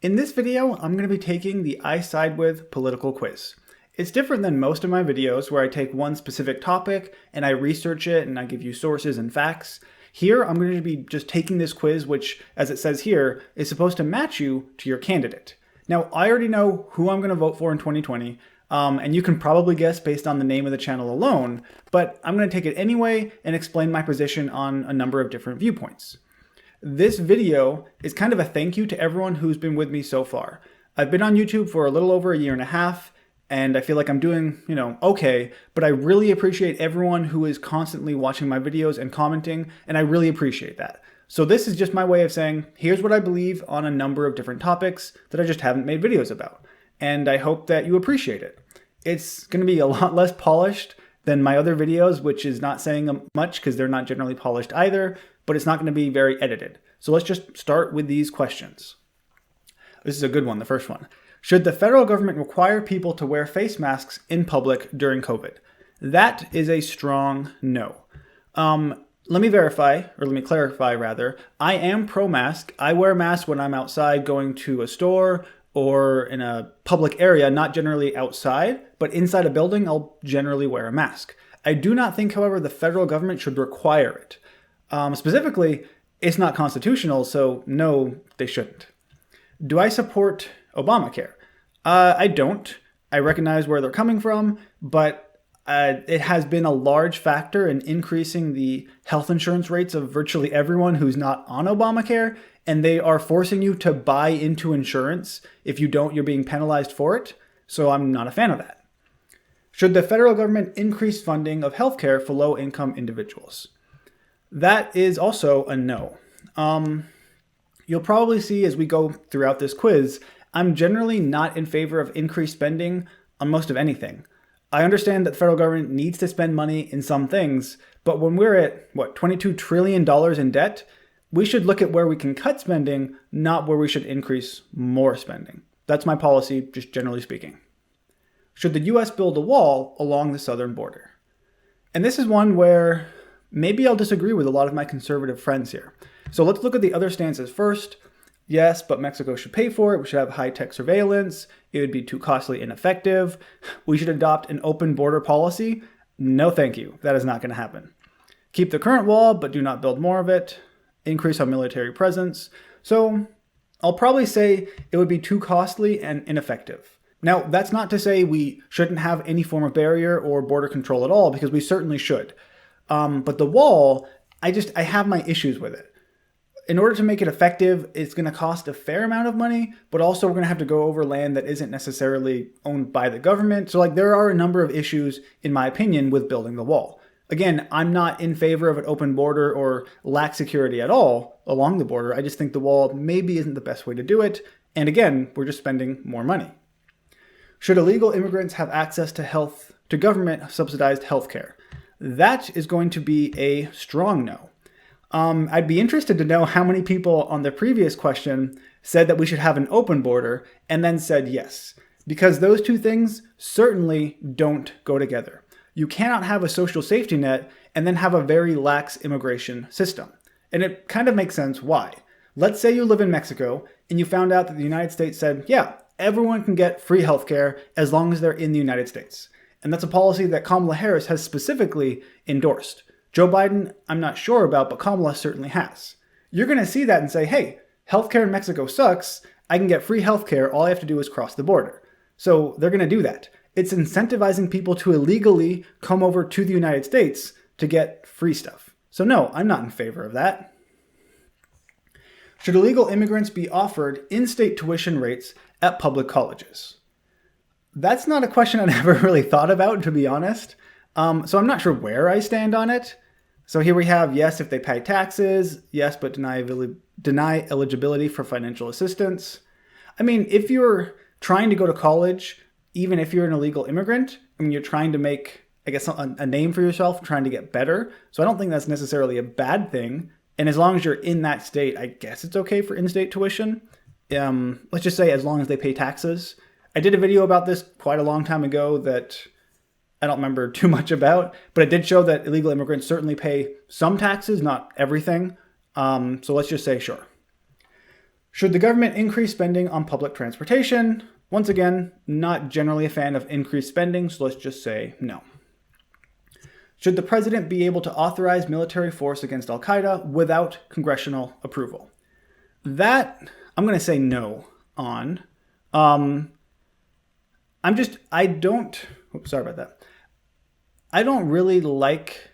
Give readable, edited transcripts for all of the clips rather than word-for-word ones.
In this video, I'm going to be taking the I Side With political quiz. It's different than most of my videos where I take one specific topic and I research it and I give you sources and facts. Here, I'm going to be just taking this quiz, which, as it says here, is supposed to match you to your candidate. Now, I already know who I'm going to vote for in 2020, and you can probably guess based on the name of the channel alone, but I'm going to take it anyway and explain my position on a number of different viewpoints. This video is kind of a thank you to everyone who's been with me so far. I've been on YouTube for a little over a year and a half, and I feel like I'm doing, okay, but I really appreciate everyone who is constantly watching my videos and commenting, and I really appreciate that. So this is just my way of saying, here's what I believe on a number of different topics that I just haven't made videos about, and I hope that you appreciate it. It's going to be a lot less polished than my other videos, which is not saying much because they're not generally polished either, but it's not going to be very edited. So let's just start with these questions. This is a good one, the first one. Should the federal government require people to wear face masks in public during COVID? That is a strong no. Let me clarify rather. I am pro-mask. I wear masks when I'm outside going to a store or in a public area, not generally outside, but inside a building, I'll generally wear a mask. I do not think, however, the federal government should require it. Specifically, it's not constitutional, so no, they shouldn't. Do I support Obamacare? I don't. I recognize where they're coming from, but it has been a large factor in increasing the health insurance rates of virtually everyone who's not on Obamacare, and they are forcing you to buy into insurance. If you don't, you're being penalized for it, so I'm not a fan of that. Should the federal government increase funding of healthcare for low-income individuals? That is also a no. You'll probably see as we go throughout this quiz, I'm generally not in favor of increased spending on most of anything. I understand that the federal government needs to spend money in some things, but when we're at, $22 trillion in debt, we should look at where we can cut spending, not where we should increase more spending. That's my policy, just generally speaking. Should the U.S. build a wall along the southern border? And this is one where maybe I'll disagree with a lot of my conservative friends here. So let's look at the other stances first. Yes, but Mexico should pay for it. We should have high-tech surveillance. It would be too costly and ineffective. We should adopt an open border policy. No, thank you. That is not going to happen. Keep the current wall, but do not build more of it. Increase our military presence. So I'll probably say it would be too costly and ineffective. Now, that's not to say we shouldn't have any form of barrier or border control at all, because we certainly should. But the wall, I have my issues with it. In order to make it effective, it's going to cost a fair amount of money, but also we're going to have to go over land that isn't necessarily owned by the government. So there are a number of issues, in my opinion, with building the wall. Again, I'm not in favor of an open border or lack security at all along the border. I just think the wall maybe isn't the best way to do it. And again, we're just spending more money. Should illegal immigrants have access to government subsidized healthcare? That is going to be a strong no. I'd be interested to know how many people on the previous question said that we should have an open border and then said yes, because those two things certainly don't go together. You cannot have a social safety net and then have a very lax immigration system. And it kind of makes sense why. Let's say you live in Mexico and you found out that the United States said, yeah, everyone can get free healthcare as long as they're in the United States. And that's a policy that Kamala Harris has specifically endorsed. Joe Biden, I'm not sure about, but Kamala certainly has. You're going to see that and say, hey, healthcare in Mexico sucks. I can get free healthcare. All I have to do is cross the border. So they're going to do that. It's incentivizing people to illegally come over to the United States to get free stuff. So no, I'm not in favor of that. Should illegal immigrants be offered in-state tuition rates at public colleges? That's not a question I've ever really thought about, to be honest. So I'm not sure where I stand on it. So here we have, yes, if they pay taxes, yes, but deny eligibility for financial assistance. I mean, if you're trying to go to college, even if you're an illegal immigrant, you're trying to make, a name for yourself, trying to get better. So I don't think that's necessarily a bad thing. And as long as you're in that state, I guess it's okay for in-state tuition. Let's just say as long as they pay taxes. I did a video about this quite a long time ago that I don't remember too much about, but it did show that illegal immigrants certainly pay some taxes, not everything. So let's just say sure. Should the government increase spending on public transportation? Once again, not generally a fan of increased spending, so let's just say no. Should the president be able to authorize military force against Al-Qaeda without congressional approval? That, I'm going to say no on. I don't really like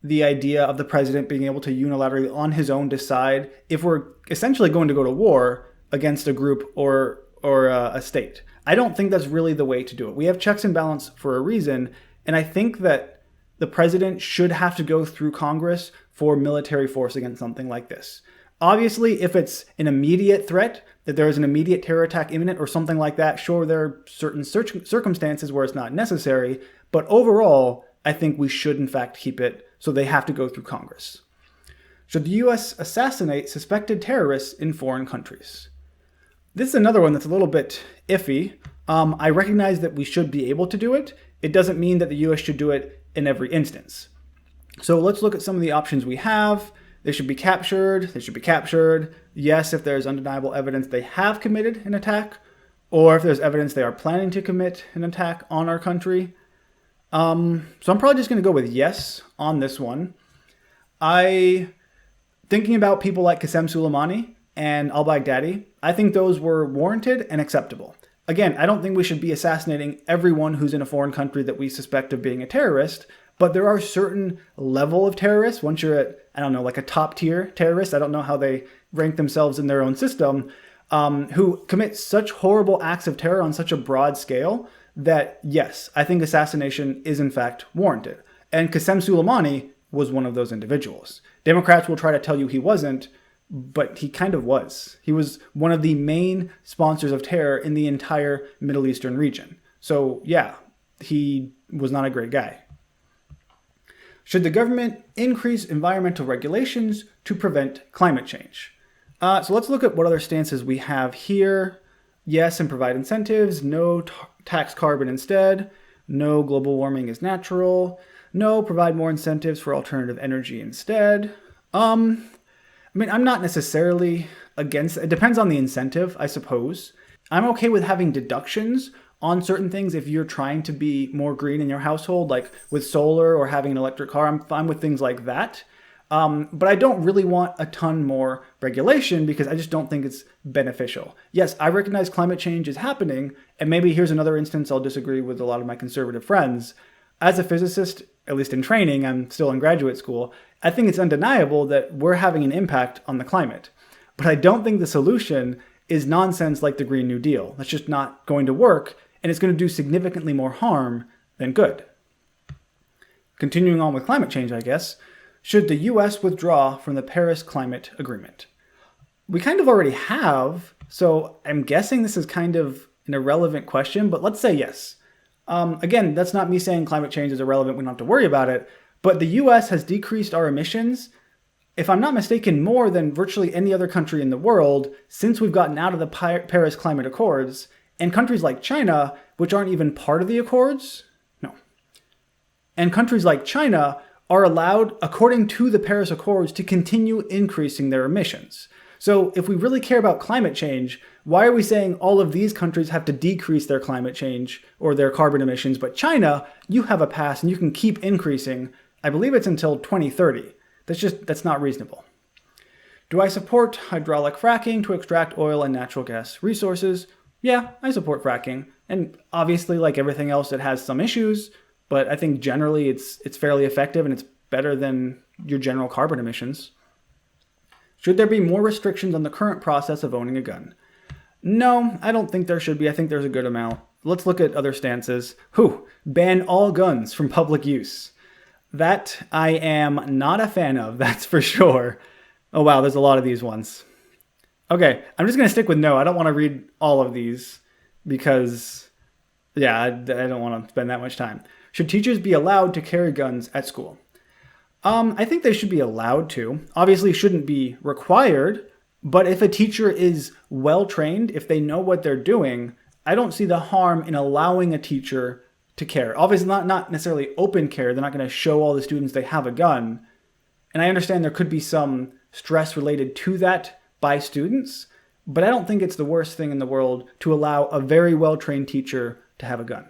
the idea of the president being able to unilaterally on his own decide if we're essentially going to go to war against a group or a state. I don't think that's really the way to do it. We have checks and balance for a reason, and I think that the president should have to go through Congress for military force against something like this. Obviously, if it's an immediate threat, that there is an immediate terror attack imminent or something like that, sure, there are certain circumstances where it's not necessary, but overall, I think we should in fact keep it so they have to go through Congress. Should the US assassinate suspected terrorists in foreign countries? This is another one that's a little bit iffy. I recognize that we should be able to do it. It doesn't mean that the US should do it in every instance. So let's look at some of the options we have. They should be captured. They should be captured. Yes, if there's undeniable evidence they have committed an attack, or if there's evidence they are planning to commit an attack on our country. So I'm probably just going to go with yes on this one. Thinking about people like Qasem Soleimani and al-Baghdadi, I think those were warranted and acceptable. Again, I don't think we should be assassinating everyone who's in a foreign country that we suspect of being a terrorist, but there are certain level of terrorists. Once you're at, like a top tier terrorist, I don't know how they rank themselves in their own system, who commit such horrible acts of terror on such a broad scale that, yes, I think assassination is in fact warranted. And Qasem Soleimani was one of those individuals. Democrats will try to tell you he wasn't, but he kind of was. He was one of the main sponsors of terror in the entire Middle Eastern region. So yeah, he was not a great guy. Should the government increase environmental regulations to prevent climate change? So let's look at what other stances we have here. Yes, and provide incentives. No, tax carbon instead. No, global warming is natural. No, provide more incentives for alternative energy instead. I'm not necessarily against, it depends on the incentive, I suppose. I'm okay with having deductions on certain things if you're trying to be more green in your household, like with solar or having an electric car. I'm fine with things like that. But I don't really want a ton more regulation because I just don't think it's beneficial. Yes, I recognize climate change is happening, and maybe here's another instance I'll disagree with a lot of my conservative friends. As a physicist, at least in training, I'm still in graduate school, I think it's undeniable that we're having an impact on the climate. But I don't think the solution is nonsense like the Green New Deal. That's just not going to work, and it's going to do significantly more harm than good. Continuing on with climate change, I guess, should the US withdraw from the Paris Climate Agreement? We kind of already have, so I'm guessing this is kind of an irrelevant question, but let's say yes. Again, that's not me saying climate change is irrelevant, we don't have to worry about it, but the US has decreased our emissions, if I'm not mistaken, more than virtually any other country in the world since we've gotten out of the Paris Climate Accords, and countries like China, which aren't even part of the Accords, and countries like China are allowed, according to the Paris Accords, to continue increasing their emissions. So if we really care about climate change, why are we saying all of these countries have to decrease their climate change or their carbon emissions, but China, you have a pass and you can keep increasing, I believe it's until 2030. That's not reasonable. Do I support hydraulic fracking to extract oil and natural gas resources? Yeah, I support fracking. And obviously, like everything else, it has some issues, but I think generally it's fairly effective and it's better than your general carbon emissions. Should there be more restrictions on the current process of owning a gun? No, I don't think there should be. I think there's a good amount. Let's look at other stances. Ban all guns from public use. That I am not a fan of, that's for sure. Oh wow, there's a lot of these ones. Okay, I'm just going to stick with no. I don't want to read all of these because, I don't want to spend that much time. Should teachers be allowed to carry guns at school? I think they should be allowed to. Obviously, shouldn't be required, but if a teacher is well-trained, if they know what they're doing, I don't see the harm in allowing a teacher to carry. Obviously, not necessarily open carry. They're not going to show all the students they have a gun. And I understand there could be some stress related to that by students, but I don't think it's the worst thing in the world to allow a very well-trained teacher to have a gun.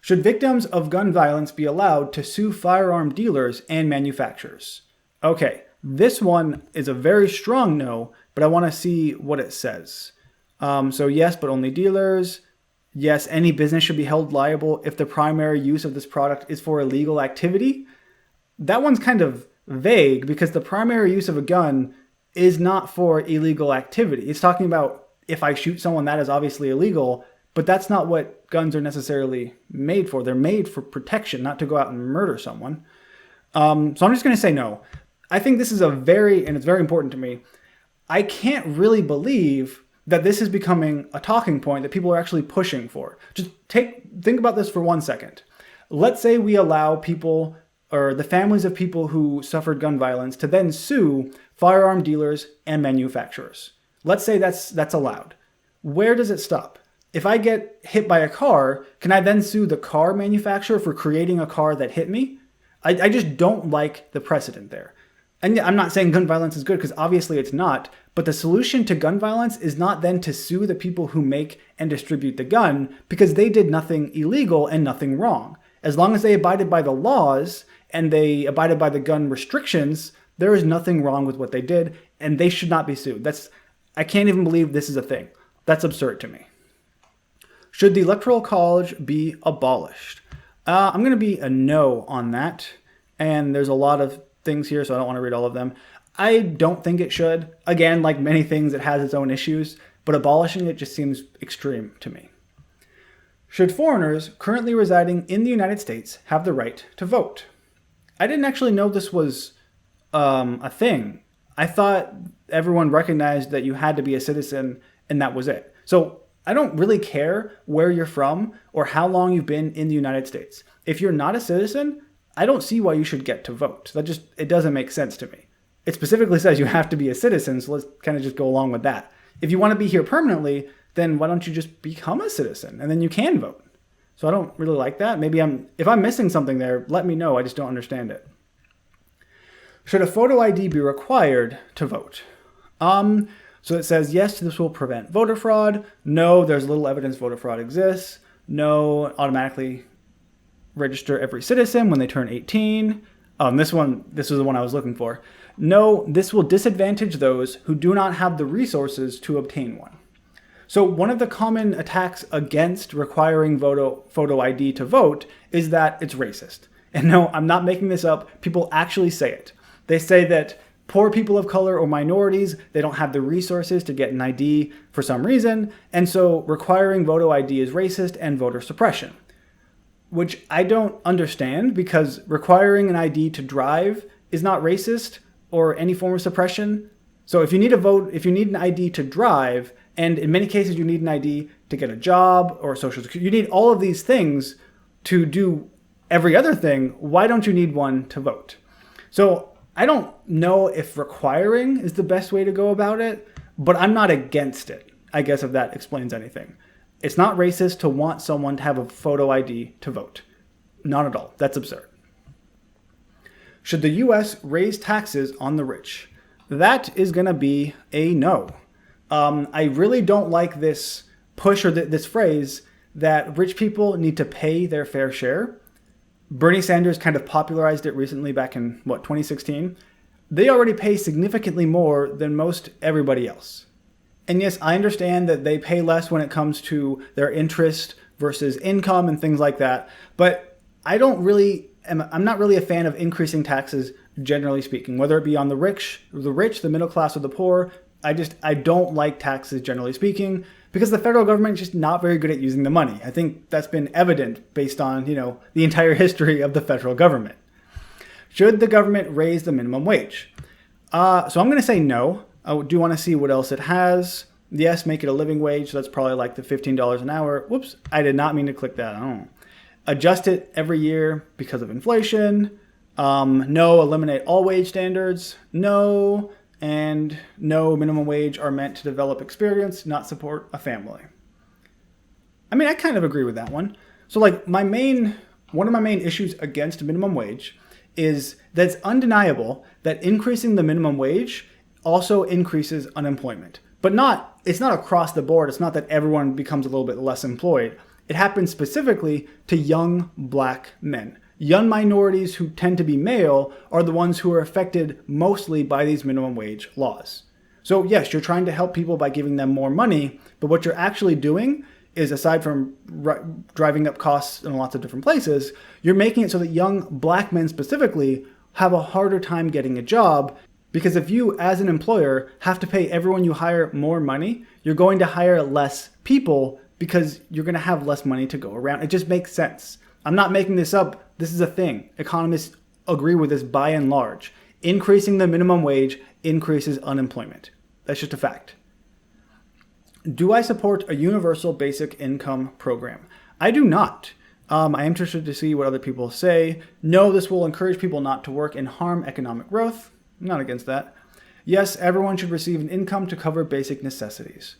Should victims of gun violence be allowed to sue firearm dealers and manufacturers? Okay, this one is a very strong no, but I want to see what it says. So yes, but only dealers. Yes, any business should be held liable if the primary use of this product is for illegal activity. That one's kind of vague because the primary use of a gun is not for illegal activity. It's talking about if I shoot someone, that is obviously illegal, but that's not what guns are necessarily made for. They're made for protection, not to go out and murder someone. So I'm just going to say no. I think this is and it's very important to me. I can't really believe that this is becoming a talking point that people are actually pushing for. Just think about this for 1 second. Let's say we allow people or the families of people who suffered gun violence to then sue firearm dealers and manufacturers. Let's say that's allowed. Where does it stop? If I get hit by a car, can I then sue the car manufacturer for creating a car that hit me? I just don't like the precedent there. And I'm not saying gun violence is good because obviously it's not, but the solution to gun violence is not then to sue the people who make and distribute the gun because they did nothing illegal and nothing wrong. As long as they abided by the laws and they abided by the gun restrictions, there is nothing wrong with what they did and they should not be sued. I can't even believe this is a thing. That's absurd to me. Should the Electoral College be abolished? I'm going to be a no on that. And there's a lot of things here, so I don't want to read all of them. I don't think it should. Again, like many things, it has its own issues, but abolishing it just seems extreme to me. Should foreigners currently residing in the United States have the right to vote? I didn't actually know this was a thing. I thought everyone recognized that you had to be a citizen and that was it. So I don't really care where you're from or how long you've been in the United States. If you're not a citizen, I don't see why you should get to vote. It doesn't make sense to me. It specifically says you have to be a citizen, so let's kind of just go along with that. If you want to be here permanently, then why don't you just become a citizen and then you can vote? So I don't really like that. If I'm missing something there, let me know. I just don't understand it. Should a photo ID be required to vote? So it says, yes, this will prevent voter fraud. No, there's little evidence voter fraud exists. No, automatically register every citizen when they turn 18. This was the one I was looking for. No, this will disadvantage those who do not have the resources to obtain one. So one of the common attacks against requiring photo ID to vote is that it's racist. And no, I'm not making this up. People actually say it. They say that poor people of color or minorities, they don't have the resources to get an ID for some reason. And so requiring photo ID is racist and voter suppression, which I don't understand because requiring an ID to drive is not racist or any form of suppression. So if you need an ID to drive, and in many cases you need an ID to get a job or social security, you need all of these things to do every other thing. Why don't you need one to vote? So I don't know if requiring is the best way to go about it, but I'm not against it, I guess, if that explains anything. It's not racist to want someone to have a photo ID to vote. Not at all. That's absurd. Should the U.S. raise taxes on the rich? That is going to be a no. I really don't like this push or this phrase that rich people need to pay their fair share. Bernie Sanders kind of popularized it recently back in, 2016? They already pay significantly more than most everybody else. And yes, I understand that they pay less when it comes to their interest versus income and things like that, but I'm not really a fan of increasing taxes, generally speaking, whether it be on the rich, the middle class, or the poor. I don't like taxes, generally speaking, because the federal government is just not very good at using the money. I think that's been evident based on, the entire history of the federal government. Should the government raise the minimum wage? So I'm going to say no. I do want to see what else it has. Yes, make it a living wage. So that's probably like the $15 an hour. Whoops, I did not mean to click that. I don't know. Adjust it every year because of inflation. No, eliminate all wage standards. No, and no, minimum wage are meant to develop experience, not support a family. I kind of agree with that one. So like one of my main issues against minimum wage is that it's undeniable that increasing the minimum wage also increases unemployment. But it's not across the board. It's not that everyone becomes a little bit less employed. It happens specifically to young black men. Young minorities who tend to be male are the ones who are affected mostly by these minimum wage laws. So yes, you're trying to help people by giving them more money, but what you're actually doing is, aside from driving up costs in lots of different places, you're making it so that young black men specifically have a harder time getting a job, because if you, as an employer, have to pay everyone you hire more money, you're going to hire less people because you're going to have less money to go around. It just makes sense. I'm not making this up. This is a thing. Economists agree with this by and large. Increasing the minimum wage increases unemployment. That's just a fact. Do I support a universal basic income program? I do not. I am interested to see what other people say. No, this will encourage people not to work and harm economic growth. I'm not against that. Yes, everyone should receive an income to cover basic necessities.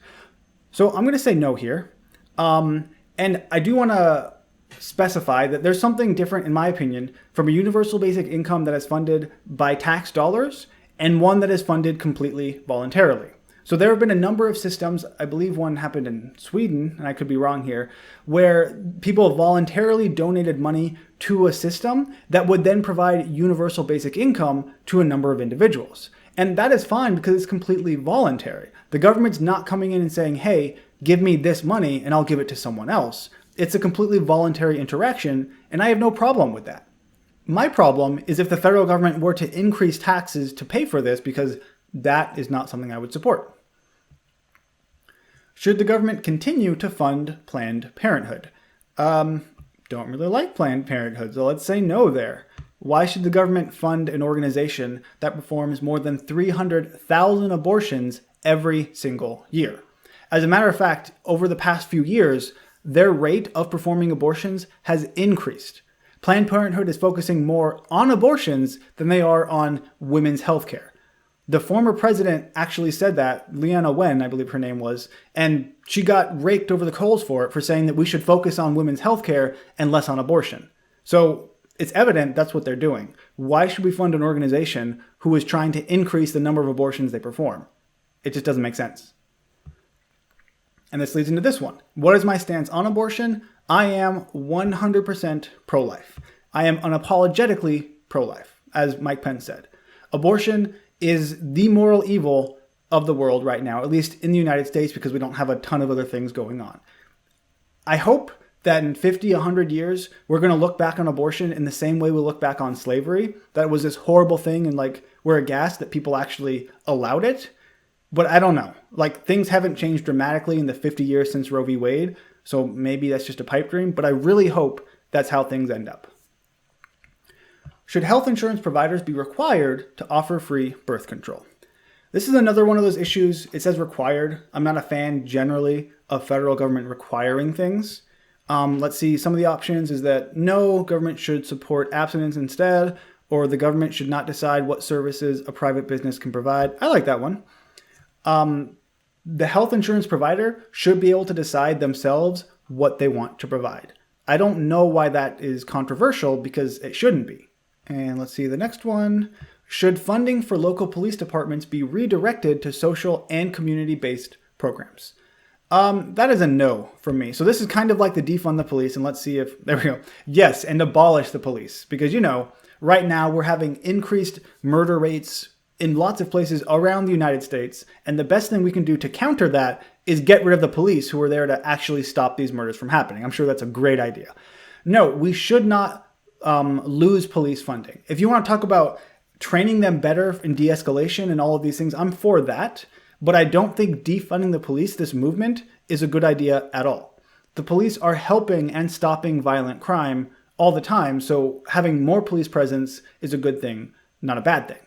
So I'm going to say no here. And I do want to specify that there's something different, in my opinion, from a universal basic income that is funded by tax dollars and one that is funded completely voluntarily. So there have been a number of systems, I believe one happened in Sweden, and I could be wrong here, where people voluntarily donated money to a system that would then provide universal basic income to a number of individuals. And that is fine because it's completely voluntary. The government's not coming in and saying, hey, give me this money and I'll give it to someone else. It's a completely voluntary interaction, and I have no problem with that. My problem is if the federal government were to increase taxes to pay for this, because that is not something I would support. Should the government continue to fund Planned Parenthood? Don't really like Planned Parenthood, so let's say no there. Why should the government fund an organization that performs more than 300,000 abortions every single year? As a matter of fact, over the past few years, their rate of performing abortions has increased. Planned Parenthood is focusing more on abortions than they are on women's health care. The former president actually said that, Leana Wen, I believe her name was, and she got raked over the coals for it, for saying that we should focus on women's health care and less on abortion. So it's evident that's what they're doing. Why should we fund an organization who is trying to increase the number of abortions they perform? It just doesn't make sense. And this leads into this one. What is my stance on abortion? I am 100% pro-life. I am unapologetically pro-life, as Mike Pence said. Abortion is the moral evil of the world right now, at least in the United States, because we don't have a ton of other things going on. I hope that in 50, 100 years, we're going to look back on abortion in the same way we look back on slavery, that it was this horrible thing and we're aghast that people actually allowed it. But I don't know. Things haven't changed dramatically in the 50 years since Roe v. Wade, so maybe that's just a pipe dream, but I really hope that's how things end up. Should health insurance providers be required to offer free birth control? This is another one of those issues. It says required. I'm not a fan generally of federal government requiring things. Let's see, some of the options is that no, government should support abstinence instead, or the government should not decide what services a private business can provide. I like that one. The health insurance provider should be able to decide themselves what they want to provide. I don't know why that is controversial, because it shouldn't be. And let's see the next one. Should funding for local police departments be redirected to social and community-based programs? That is a no from me. So this is kind of like the defund the police, and let's see if, there we go. Yes, and abolish the police. Because, right now we're having increased murder rates in lots of places around the United States, and the best thing we can do to counter that is get rid of the police who are there to actually stop these murders from happening. I'm sure that's a great idea. No, we should not lose police funding. If you want to talk about training them better in de-escalation and all of these things, I'm for that, but I don't think defunding the police, this movement, is a good idea at all. The police are helping and stopping violent crime all the time, so having more police presence is a good thing, not a bad thing.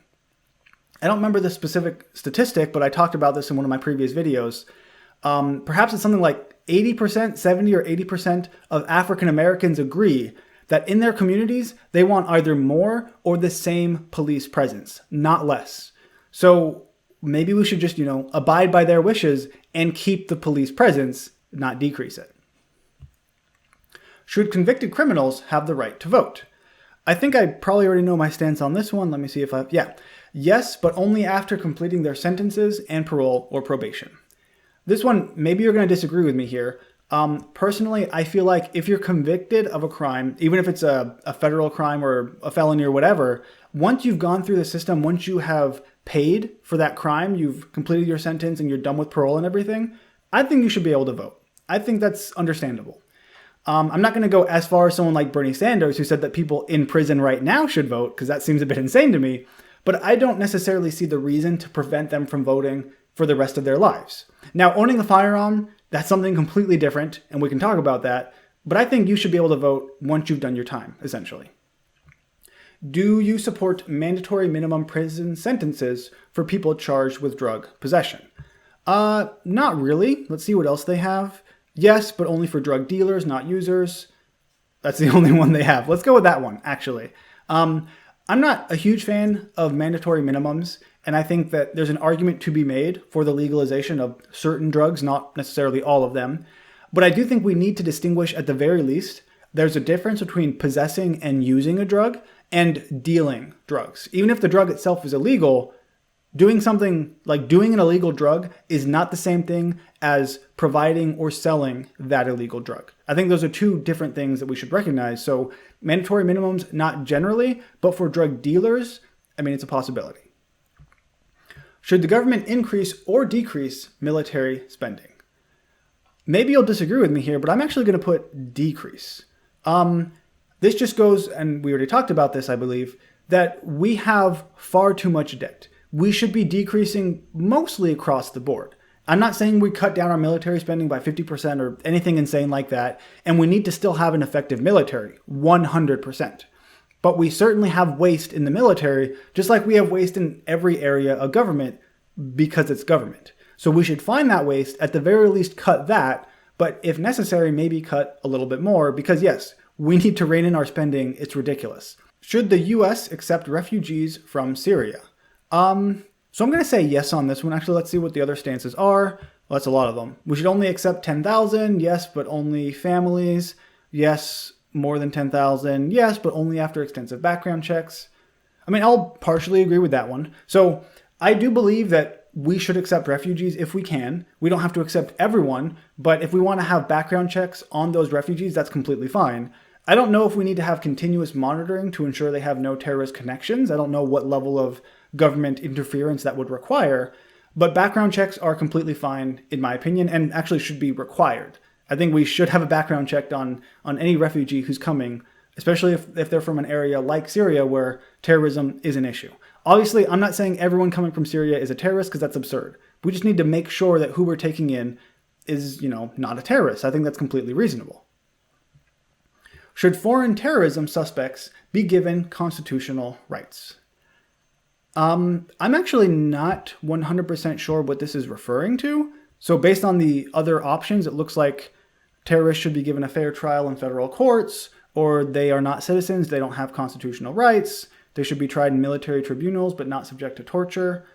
I don't remember the specific statistic, but I talked about this in one of my previous videos. Perhaps it's something like 80%, 70 or 80% of African Americans agree that in their communities, they want either more or the same police presence, not less. So maybe we should just, abide by their wishes and keep the police presence, not decrease it. Should convicted criminals have the right to vote? I think I probably already know my stance on this one. Let me see if Yes, but only after completing their sentences and parole or probation. This one, maybe you're going to disagree with me here. Personally, I feel like if you're convicted of a crime, even if it's a federal crime or a felony or whatever, once you've gone through the system, once you have paid for that crime, you've completed your sentence and you're done with parole and everything, I think you should be able to vote. I think that's understandable. I'm not going to go as far as someone like Bernie Sanders, who said that people in prison right now should vote, because that seems a bit insane to me. But I don't necessarily see the reason to prevent them from voting for the rest of their lives. Now, owning a firearm, that's something completely different, and we can talk about that. But I think you should be able to vote once you've done your time, essentially. Do you support mandatory minimum prison sentences for people charged with drug possession? Not really. Let's see what else they have. Yes, but only for drug dealers, not users. That's the only one they have. Let's go with that one, actually. I'm not a huge fan of mandatory minimums, and I think that there's an argument to be made for the legalization of certain drugs, not necessarily all of them. But I do think we need to distinguish, at the very least, there's a difference between possessing and using a drug and dealing drugs. Even if the drug itself is illegal, doing something like doing an illegal drug is not the same thing as providing or selling that illegal drug. I think those are two different things that we should recognize. So mandatory minimums, not generally, but for drug dealers, I mean, it's a possibility. Should the government increase or decrease military spending? Maybe you'll disagree with me here, but I'm actually going to put decrease. This just goes, and we already talked about this, I believe, that we have far too much debt. We should be decreasing mostly across the board. I'm not saying we cut down our military spending by 50% or anything insane like that, and we need to still have an effective military, 100%. But we certainly have waste in the military, just like we have waste in every area of government, because it's government. So we should find that waste, at the very least cut that, but if necessary, maybe cut a little bit more, because yes, we need to rein in our spending. It's ridiculous. Should the US accept refugees from Syria? So I'm going to say yes on this one. Actually, let's see what the other stances are. Well, that's a lot of them. We should only accept 10,000. Yes, but only families. Yes, more than 10,000. Yes, but only after extensive background checks. I mean, I'll partially agree with that one. So I do believe that we should accept refugees if we can. We don't have to accept everyone, but if we want to have background checks on those refugees, that's completely fine. I don't know if we need to have continuous monitoring to ensure they have no terrorist connections. I don't know what level of government interference that would require, but background checks are completely fine, in my opinion, and actually should be required. I think we should have a background check on any refugee who's coming, especially if they're from an area like Syria where terrorism is an issue. Obviously, I'm not saying everyone coming from Syria is a terrorist, because that's absurd. We just need to make sure that who we're taking in is, not a terrorist. I think that's completely reasonable. Should foreign terrorism suspects be given constitutional rights? I'm actually not 100% sure what this is referring to. So based on the other options, it looks like terrorists should be given a fair trial in federal courts, or they are not citizens, they don't have constitutional rights, they should be tried in military tribunals but not subject to torture.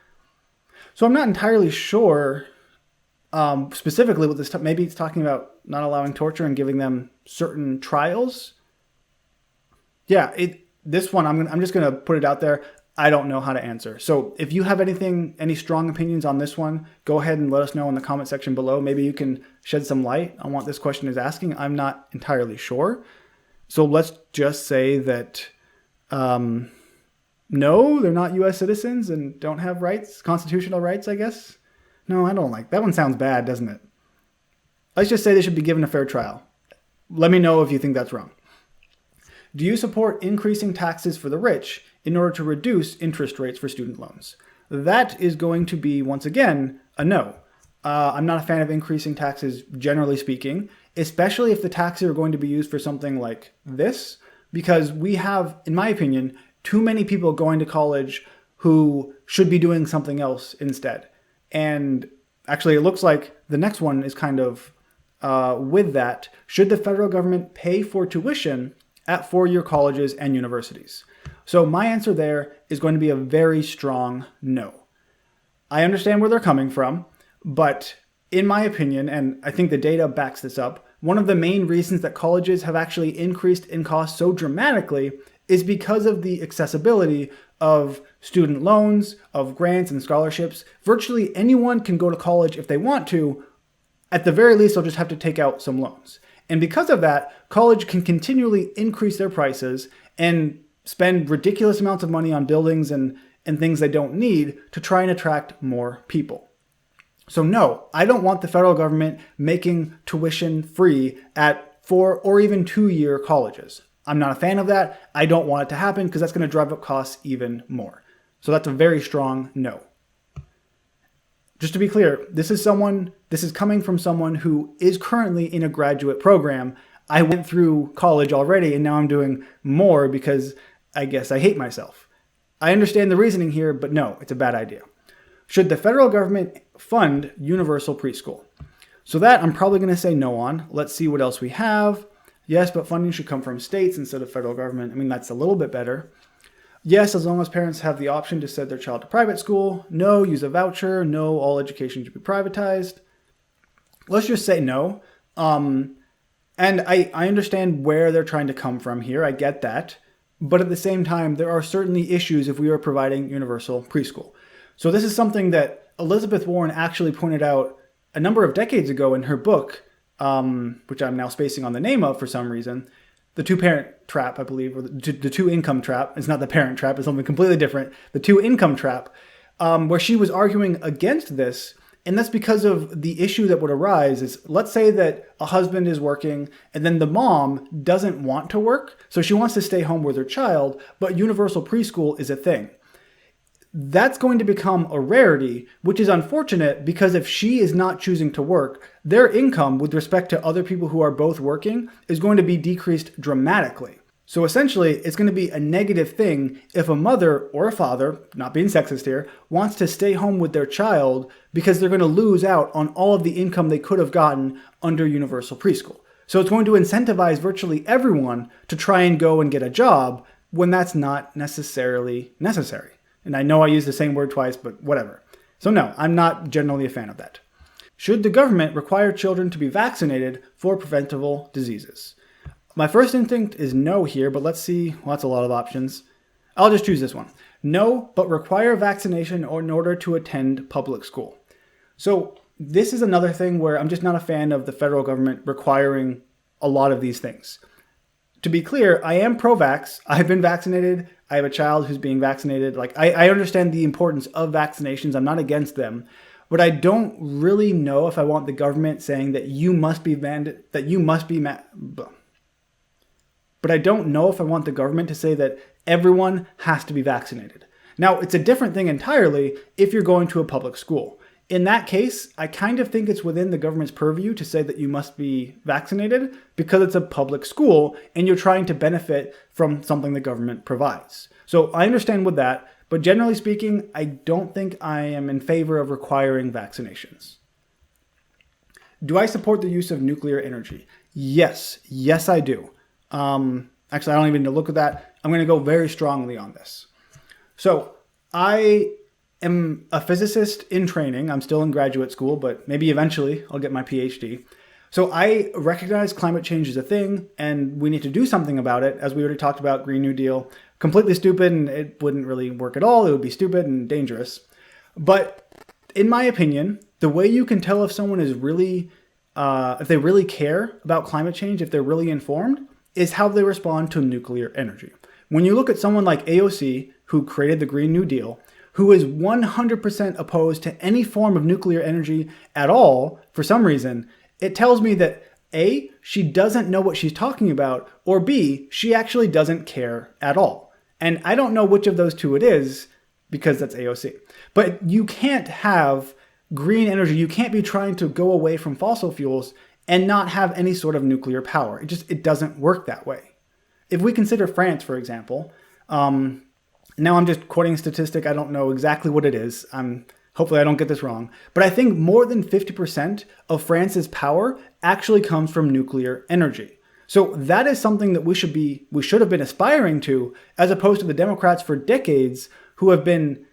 So I'm not entirely sure specifically what this, maybe it's talking about not allowing torture and giving them certain trials. Yeah, this one, I'm just going to put it out there. I don't know how to answer. So if you have any strong opinions on this one, go ahead and let us know in the comment section below. Maybe you can shed some light on what this question is asking. I'm not entirely sure. So let's just say that, no, they're not US citizens and don't have rights, constitutional rights, I guess. No, I don't like that one. Sounds bad, doesn't it? Let's just say they should be given a fair trial. Let me know if you think that's wrong. Do you support increasing taxes for the rich in order to reduce interest rates for student loans? That is going to be, once again, a no. I'm not a fan of increasing taxes, generally speaking, especially if the taxes are going to be used for something like this, because we have, in my opinion, too many people going to college who should be doing something else instead. And actually, it looks like the next one is kind of with that. Should the federal government pay for tuition at four-year colleges and universities? So my answer there is going to be a very strong no. I understand where they're coming from, but in my opinion, and I think the data backs this up, one of the main reasons that colleges have actually increased in cost so dramatically is because of the accessibility of student loans, of grants and scholarships. Virtually anyone can go to college if they want to. At the very least, they'll just have to take out some loans. And because of that, college can continually increase their prices and spend ridiculous amounts of money on buildings and things they don't need to try and attract more people. So no, I don't want the federal government making tuition free at 4 or even 2-year colleges. I'm not a fan of that. I don't want it to happen because that's going to drive up costs even more. So that's a very strong no. Just to be clear, this is coming from someone who is currently in a graduate program. I went through college already and now I'm doing more because I guess I hate myself. I understand the reasoning here, but no, it's a bad idea. Should the federal government fund universal preschool? So that I'm probably going to say no on. Let's see what else we have. Yes, but funding should come from states instead of federal government. I mean, that's a little bit better. Yes, as long as parents have the option to send their child to private school. No, use a voucher. No, all education should be privatized. Let's just say no. And I understand where they're trying to come from here. I get that. But at the same time, there are certainly issues if we are providing universal preschool. So this is something that Elizabeth Warren actually pointed out a number of decades ago in her book, which I'm now spacing on the name of for some reason, The Two-Parent Trap, I believe, or the Two-Income Trap. It's not the parent trap, it's something completely different. The Two-Income Trap, where she was arguing against this. And that's because of the issue that would arise is, let's say that a husband is working and then the mom doesn't want to work. So she wants to stay home with her child, but universal preschool is a thing. That's going to become a rarity, which is unfortunate because if she is not choosing to work, their income with respect to other people who are both working is going to be decreased dramatically. So essentially, it's going to be a negative thing if a mother or a father, not being sexist here, wants to stay home with their child because they're going to lose out on all of the income they could have gotten under universal preschool. So it's going to incentivize virtually everyone to try and go and get a job when that's not necessarily necessary. And I know I used the same word twice, but whatever. So no, I'm not generally a fan of that. Should the government require children to be vaccinated for preventable diseases? My first instinct is no here, but let's see. Well, that's a lot of options. I'll just choose this one. No, but require vaccination in order to attend public school. So this is another thing where I'm just not a fan of the federal government requiring a lot of these things. To be clear, I am pro-vax. I've been vaccinated. I have a child who's being vaccinated. I understand the importance of vaccinations. I'm not against them. But I don't really know if I want the government saying that you must be But I don't know if I want the government to say that everyone has to be vaccinated. Now, it's a different thing entirely if you're going to a public school. In that case, I kind of think it's within the government's purview to say that you must be vaccinated because it's a public school and you're trying to benefit from something the government provides. So I understand with that, but generally speaking, I don't think I am in favor of requiring vaccinations. Do I support the use of nuclear energy? Yes, I do. Actually, I don't even need to look at that. I'm going to go very strongly on this. So I am a physicist in training. I'm still in graduate school, but maybe eventually I'll get my PhD. So I recognize climate change is a thing and we need to do something about it. As we already talked about, Green New Deal, completely stupid and it wouldn't really work at all. It would be stupid and dangerous. But in my opinion, the way you can tell if someone is really, if they really care about climate change, if they're really informed, is how they respond to nuclear energy. When you look at someone like AOC, who created the Green New Deal, who is 100% opposed to any form of nuclear energy at all, for some reason, it tells me that A, she doesn't know what she's talking about, or B, she actually doesn't care at all. And I don't know which of those two it is, because that's AOC. But you can't have green energy, you can't be trying to go away from fossil fuels and not have any sort of nuclear power. It doesn't work that way. If we consider France, for example, now I'm just quoting a statistic, I don't know exactly what it is. Hopefully I don't get this wrong. But I think more than 50% of France's power actually comes from nuclear energy. So that is something that we should have been aspiring to, as opposed to the Democrats for decades who have been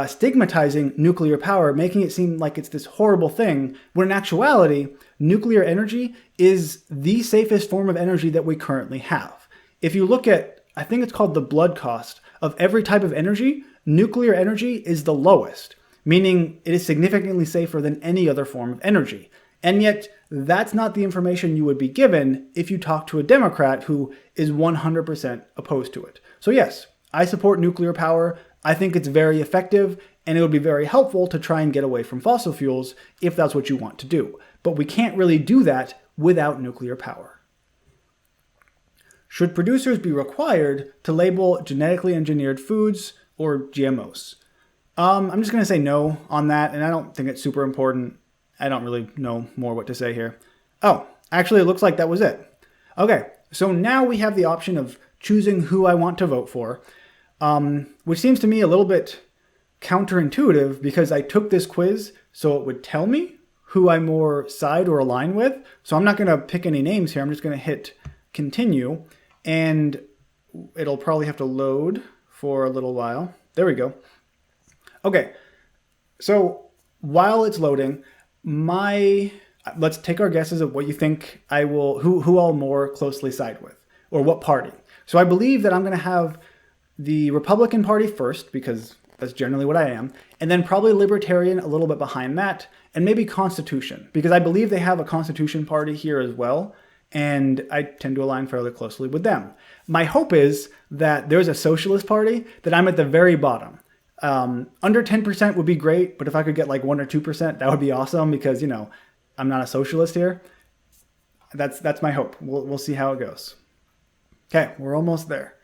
stigmatizing nuclear power, making it seem like it's this horrible thing, when in actuality, nuclear energy is the safest form of energy that we currently have. If you look at, I think it's called the blood cost of every type of energy, nuclear energy is the lowest, meaning it is significantly safer than any other form of energy. And yet, that's not the information you would be given if you talk to a Democrat who is 100% opposed to it. So yes, I support nuclear power. I think it's very effective, and it would be very helpful to try and get away from fossil fuels if that's what you want to do. But we can't really do that without nuclear power. Should producers be required to label genetically engineered foods or GMOs? I'm just going to say no on that, and I don't think it's super important. I don't really know more what to say here. Oh, actually, it looks like that was it. Okay, so now we have the option of choosing who I want to vote for, which seems to me a little bit counterintuitive because I took this quiz so it would tell me who I more side or align with. So I'm not going to pick any names here. I'm just going to hit continue, and it'll probably have to load for a little while. There we go. Okay, so while it's loading, let's take our guesses of what you think who I'll more closely side with, or what party. So I believe that I'm going to have the Republican Party first, because that's generally what I am, and then probably Libertarian a little bit behind that, and maybe Constitution, because I believe they have a Constitution Party here as well, and I tend to align fairly closely with them. My hope is that there's a Socialist Party, that I'm at the very bottom. Under 10% would be great, but if I could get like 1 or 2%, that would be awesome because, you know, I'm not a socialist here. That's my hope. We'll see how it goes. Okay, we're almost there.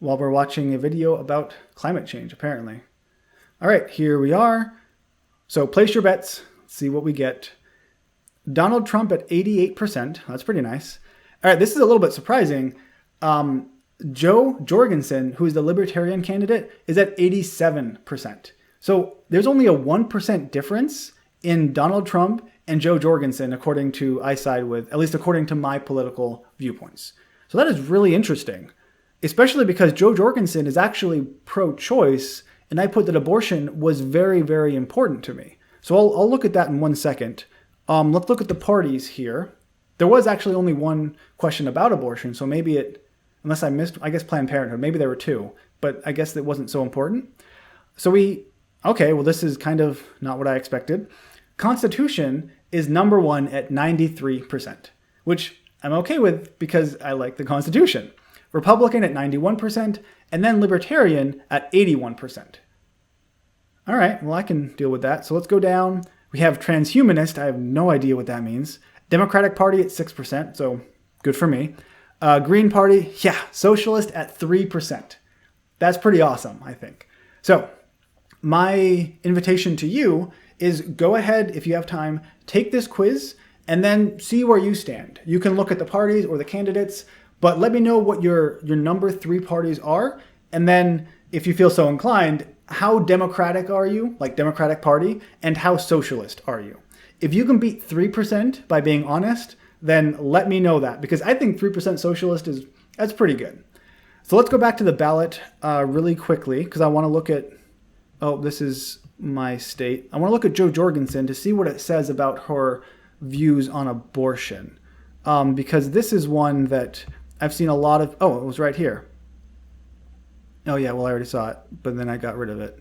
While we're watching a video about climate change, apparently. All right, here we are. So place your bets. Let's see what we get. Donald Trump at 88%. That's pretty nice. All right, this is a little bit surprising. Joe Jorgensen, who is the Libertarian candidate, is at 87%. So there's only a 1% difference in Donald Trump and Joe Jorgensen, according to I side with, at least according to my political viewpoints. So that is really interesting, especially because Joe Jorgensen is actually pro-choice, and I put that abortion was very, very important to me. So I'll look at that in 1 second. Let's look at the parties here. There was actually only one question about abortion, so maybe unless I missed, I guess Planned Parenthood, maybe there were two, but I guess it wasn't so important. So okay, well, this is kind of not what I expected. Constitution is number 1 at 93%, which I'm okay with because I like the Constitution. Republican at 91%, and then Libertarian at 81%. All right, well, I can deal with that. So let's go down. We have transhumanist. I have no idea what that means. Democratic Party at 6%, so good for me. Green Party, yeah, Socialist at 3%. That's pretty awesome, I think. So my invitation to you is go ahead, if you have time, take this quiz and then see where you stand. You can look at the parties or the candidates, but let me know what your number 3 parties are. And then if you feel so inclined, how Democratic are you, like Democratic Party, and how socialist are you? If you can beat 3% by being honest, then let me know that, because I think 3% socialist that's pretty good. So let's go back to the ballot really quickly, because I want to look at, this is my state. I want to look at Jo Jorgensen to see what it says about her views on abortion, because this is one that I've seen a lot of. Oh, it was right here. Oh yeah, well I already saw it, but then I got rid of it.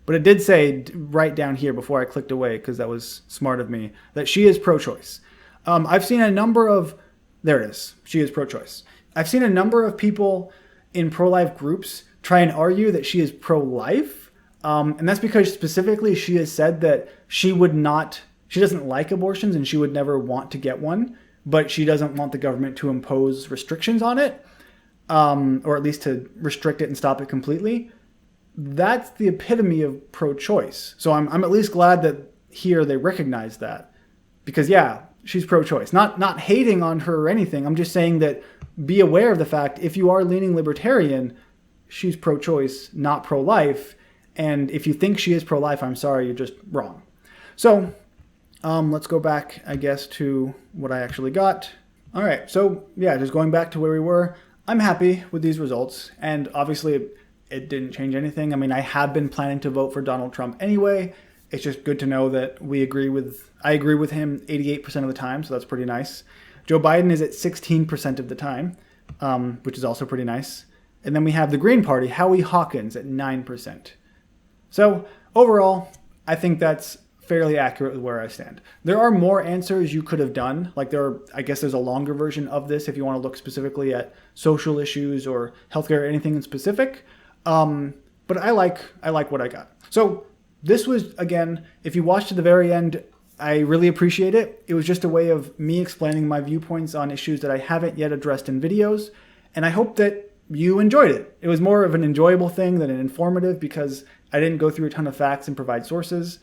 But it did say right down here before I clicked away, because that was smart of me, that she is pro-choice. I've seen a number of, there it is, she is pro-choice. I've seen a number of people in pro-life groups try and argue that she is pro-life. And that's because specifically she has said that she doesn't like abortions and she would never want to get one, but she doesn't want the government to impose restrictions on it, or at least to restrict it and stop it completely. That's the epitome of pro-choice. So I'm at least glad that here they recognize that, because yeah, she's pro-choice. Not hating on her or anything. I'm just saying that be aware of the fact, if you are leaning libertarian, she's pro-choice, not pro-life. And if you think she is pro-life, I'm sorry, you're just wrong. So let's go back, I guess, to what I actually got. All right, so yeah, just going back to where we were, I'm happy with these results. And obviously it didn't change anything. I mean, I have been planning to vote for Donald Trump anyway. It's just good to know that I agree with him 88% of the time, so that's pretty nice. Joe Biden is at 16% of the time, which is also pretty nice. And then we have the Green Party, Howie Hawkins, at 9%. So overall, I think that's fairly accurate with where I stand. There are more answers you could have done. Like I guess there's a longer version of this if you want to look specifically at social issues or healthcare or anything in specific. But I like what I got. So this was, again, if you watched to the very end, I really appreciate it. It was just a way of me explaining my viewpoints on issues that I haven't yet addressed in videos. And I hope that you enjoyed it. It was more of an enjoyable thing than an informative because I didn't go through a ton of facts and provide sources.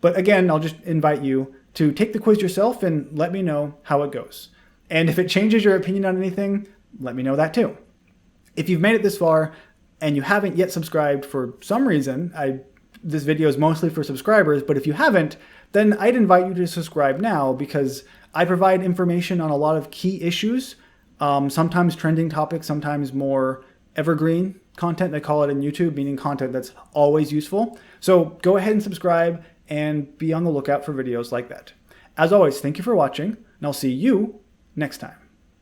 But again, I'll just invite you to take the quiz yourself and let me know how it goes. And if it changes your opinion on anything, let me know that too. If you've made it this far and you haven't yet subscribed for some reason, this video is mostly for subscribers, but if you haven't, then I'd invite you to subscribe now because I provide information on a lot of key issues, sometimes trending topics, sometimes more evergreen content. They call it in YouTube, meaning content that's always useful. So go ahead and subscribe and be on the lookout for videos like that. As always, thank you for watching, and I'll see you next time.